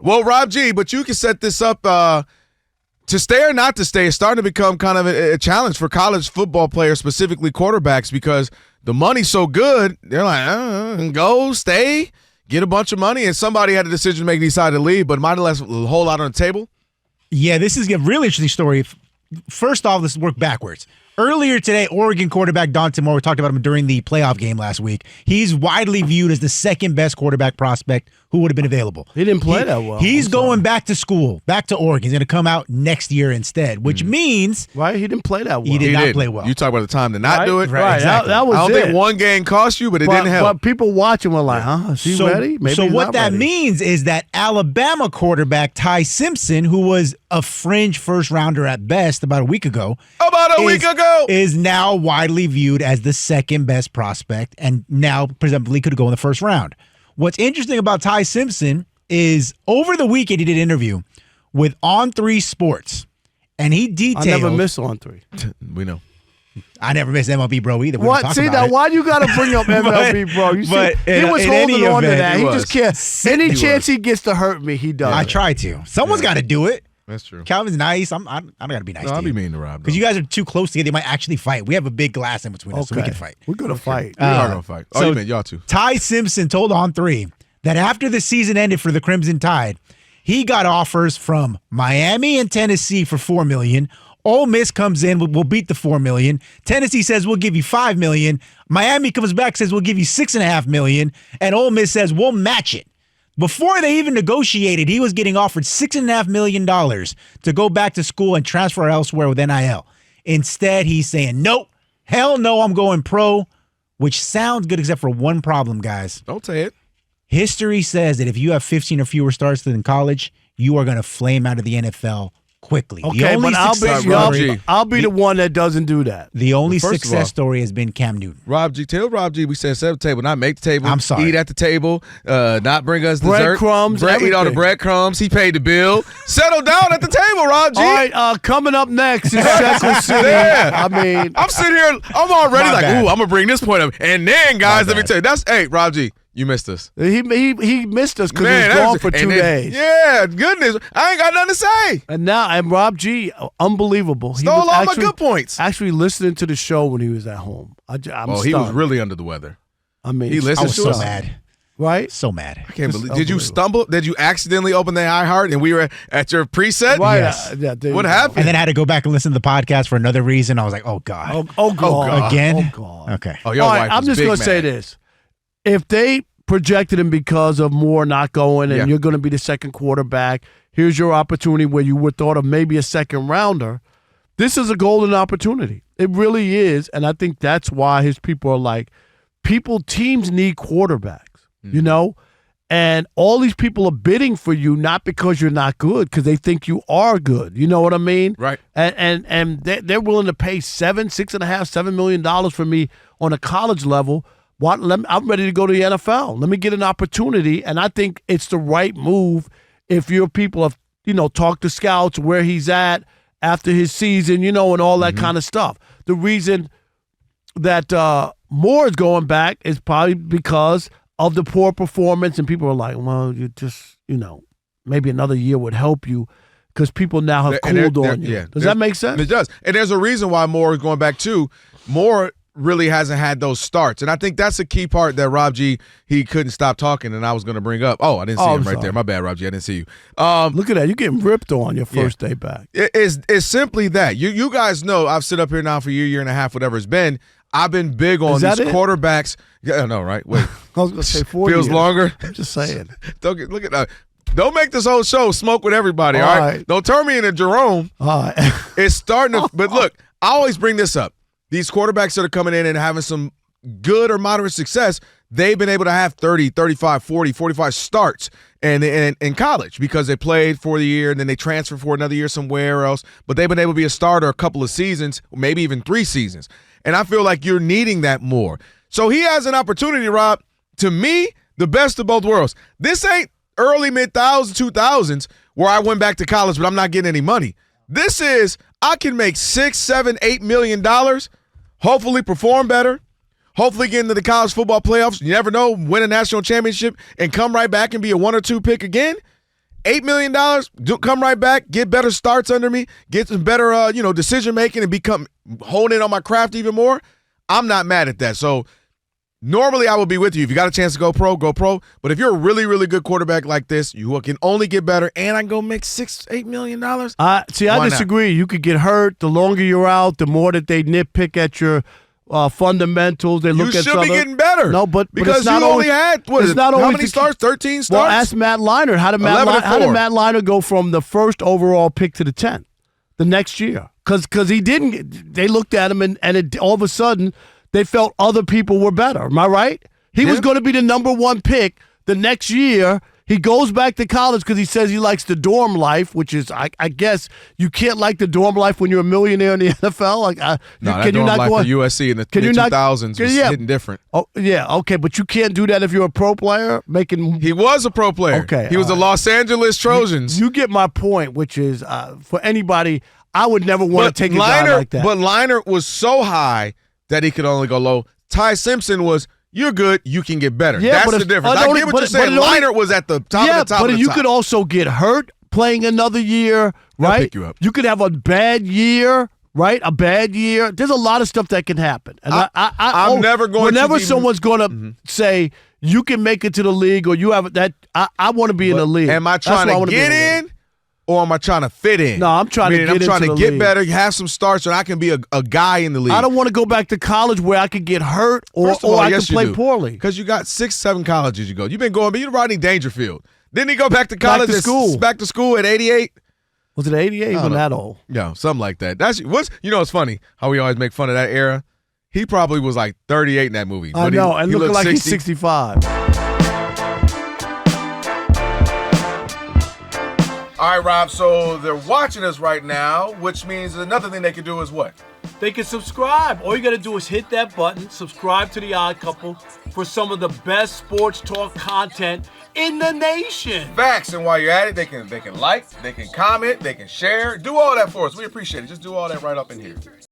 Well, Rob G, but you can set this up to stay or not to stay. It's starting to become kind of a challenge for college football players, specifically quarterbacks, because the money's so good. They're like, go, stay, get a bunch of money. And somebody had a decision to make, decide to leave, but might have left a whole lot on the table. Yeah, this is a really interesting story. First off, let's work backwards. Earlier today, Oregon quarterback Dante Moore, we talked about him during the playoff game last week. He's widely viewed as the second best quarterback prospect who would have been available. He didn't play that well. He's going back to school, back to Oregon. He's going to come out next year instead, which means right, he didn't play that well. He did not play well. You talk about the time to not do it. Right, exactly. that was I don't think one game cost you, but it didn't help. But people watching were like, is he ready? Maybe so he's what not that ready. means is that Alabama quarterback Ty Simpson, who was a fringe first-rounder at best about a week ago, is now widely viewed as the second best prospect and now presumably could go in the first round. What's interesting about Ty Simpson is over the weekend he did an interview with On3 Sports, and he detailed. I never miss On3. We know. I never miss MLB Bro either. What? See, now why you got to bring up MLB Bro? You see, he was holding on to that. He just can't. Any chance he gets to hurt me, he does. I try to. Someone's got to do it. That's true. Calvin's nice. I don't got to be nice to I'll you. be mean to Rob. Because you guys are too close together. They might actually fight. We have a big glass in between us, so we can fight. We're going to fight. We are going to fight. Oh, so you meant y'all two. Ty Simpson told On3 that after the season ended for the Crimson Tide, he got offers from Miami and Tennessee for $4 million. Ole Miss comes in, we'll beat the $4 million. Tennessee says we'll give you $5 million. Miami comes back, says we'll give you $6.5 million, and Ole Miss says we'll match it. Before they even negotiated, he was getting offered $6.5 million to go back to school and transfer elsewhere with NIL. Instead, he's saying, nope, hell no, I'm going pro, which sounds good except for one problem, guys. Don't say it. History says that if you have 15 or fewer starts than in college, you are going to flame out of the NFL quickly. Okay, but I'll be the one that doesn't do that. The only success story has been Cam Newton. Rob G, tell Rob G we said set the table, not make the table. I'm sorry. Eat at the table, not bring us dessert. Breadcrumbs, eat all the breadcrumbs. He paid the bill. Settle down at the table, Rob G. All right, coming up next is Shackle City. Yeah. I mean, I'm sitting here, I'm already like, bad. ooh, I'm going to bring this point up. And then, guys, let me tell you, hey, Rob G, you missed us. He missed us because he was gone for 2 days. Yeah, goodness. I ain't got nothing to say. And Rob G, unbelievable. Stole all my good points. Actually listening to the show when he was at home. I'm stunned. He was really under the weather. I mean, he listened to so us. mad. Right? So mad. I can't believe. Did you stumble? Did you accidentally open the iHeart and we were at your preset? Right. Yes. What happened? And then I had to go back and listen to the podcast for another reason. I was like, oh, God. Oh, God. Again? Oh, God. Okay. Oh, your all wife right, I'm was just big going to say mad. this. If they projected him because of Moore not going and you're going to be the second quarterback, here's your opportunity where you would thought of maybe a second rounder. This is a golden opportunity. It really is. And I think that's why his people are like, teams need quarterbacks, you know? And all these people are bidding for you not because you're not good, because they think you are good. You know what I mean? Right. And they're willing to pay $7 million for me on a college level. I'm ready to go to the NFL. Let me get an opportunity. And I think it's the right move if your people have, talked to scouts where he's at after his season, and all that kind of stuff. The reason that Moore is going back is probably because of the poor performance. And people are like, well, you just, maybe another year would help you because people now have cooled on you. Does that make sense? It does. And there's a reason why Moore is going back too. Moore really hasn't had those starts. And I think that's a key part that Rob G, he couldn't stop talking, and I was going to bring up. Oh, I didn't see him right there. My bad, Rob G. I didn't see you. Look at that. You're getting ripped on your first day back. It's simply that. You guys know I've sit up here now for a year and a half, whatever it's been. I've been big on these quarterbacks. Yeah, no, right? Wait. I was going to say 4 Feels years. longer? I'm just saying. Look at that. Don't make this whole show smoke with everybody, all right? Don't turn me into Jerome. All right. It's starting to – but look, I always bring this up. These quarterbacks that are coming in and having some good or moderate success, they've been able to have 30, 35, 40, 45 starts in college because they played for the year and then they transfer for another year somewhere else. But they've been able to be a starter a couple of seasons, maybe even 3 seasons. And I feel like you're needing that more. So he has an opportunity, Rob, to me, the best of both worlds. This ain't early, mid-2000s, 2000s where I went back to college but I'm not getting any money. This is I can make $6, $7, $8 million, hopefully perform better, hopefully get into the college football playoffs. You never know, win a national championship and come right back and be a 1 or 2 pick again. $8 million, come right back, get better starts under me, get some better, decision making, and hone in on my craft even more. I'm not mad at that. So normally I would be with you. If you got a chance to go pro, go pro. But if you're a really, really good quarterback like this, you can only get better, and I can go make $6-8 million. I disagree. You could get hurt. The longer you're out, the more that they nitpick at your fundamentals. They look at you should be getting better. No, but because it's not you always, only had how many starts? 13 starts. Well, ask Matt Leinart. How did Matt Leinart go from the first overall pick to the 10th the next year? Because he didn't. They looked at him and all of a sudden they felt other people were better. Am I right? He was going to be the number 1 pick the next year. He goes back to college because he says he likes the dorm life, which is, I guess, you can't like the dorm life when you're a millionaire in the NFL. That dorm life for USC in the mid-2000s was hitting different. Oh, yeah, okay, but you can't do that if you're a pro player. He was a pro player. Okay, he was the Los Angeles Trojans. You get my point, which is for anybody, I would never want to take a guy like that. But Leinart was so high that he could only go low. Ty Simpson was, you're good, you can get better. Yeah, that's the difference. I get what you're saying. Leinart was at the top of the top. But you could also get hurt playing another year, right? They'll pick you up. You could have a bad year, right? A bad year. There's a lot of stuff that can happen. And I'm never going whenever to be, someone's going to say you can make it to the league or you have that, I want to be in the league. Am I trying to get in? Or am I trying to fit in? No, I'm trying to get better, have some starts, so I can be a guy in the league. I don't want to go back to college where I could get hurt or I can play poorly. Because you got 6-7 colleges you go. You've been going, but you're Rodney Dangerfield. Didn't he go back to college? Back to school at 88? Was it 88? Even that old? Yeah, something like that. It's funny how we always make fun of that era. He probably was like 38 in that movie. I know, and looking like 60. He's 65. All right, Rob, so they're watching us right now, which means another thing they can do is what? They can subscribe. All you got to do is hit that button, subscribe to The Odd Couple for some of the best sports talk content in the nation. Facts, and while you're at it, they can like, they can comment, they can share. Do all that for us. We appreciate it. Just do all that right up in here.